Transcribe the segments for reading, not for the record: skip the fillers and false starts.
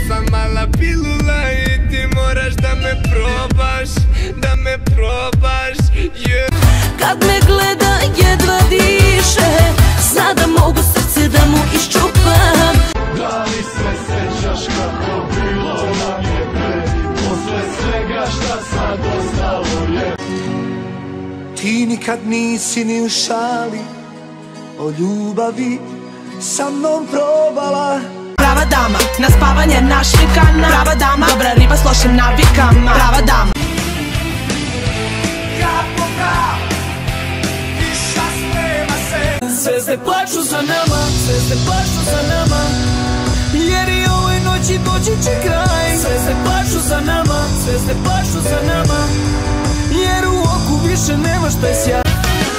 sam mala pilula i ti moraš da me probaš, da me probaš, yeah. Kad me gleda jedva diše, zna da mogu srce da mu iščupam. Da li se sećaš kako bilo nam je pre, posle svega šta sad ostalo je? Ti nikad nisi ni u šali o ljubavi sa mnom probala. Prava dama, na spavanje našvikana. Prava dama, dobra riba s lošim navikama. Prava dama. Zvezde plaču za nama, zvezde plaču za nama, jer i ovoj noći doći će kraj. Zvezde plaču za nama, zvezde plaču za nama, jer u oku više nema šta je sjaj.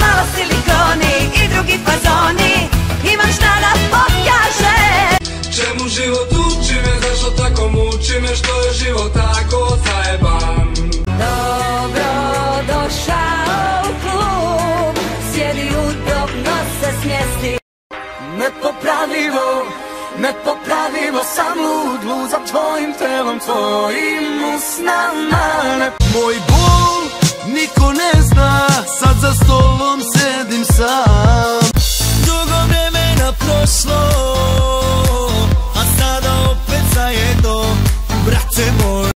Malo silikoni i drugi fazoni, imam šta da pokaže. Čemu život uči me, zašto tako muči me, što je život tako zajeban. Dobro došao u klub, sjedi udobno se smjesti. Nepopravljivo sam lud za tvojim telom, tvojim usnama. Moj bol niko ne zna, sad za stolom sedim sam.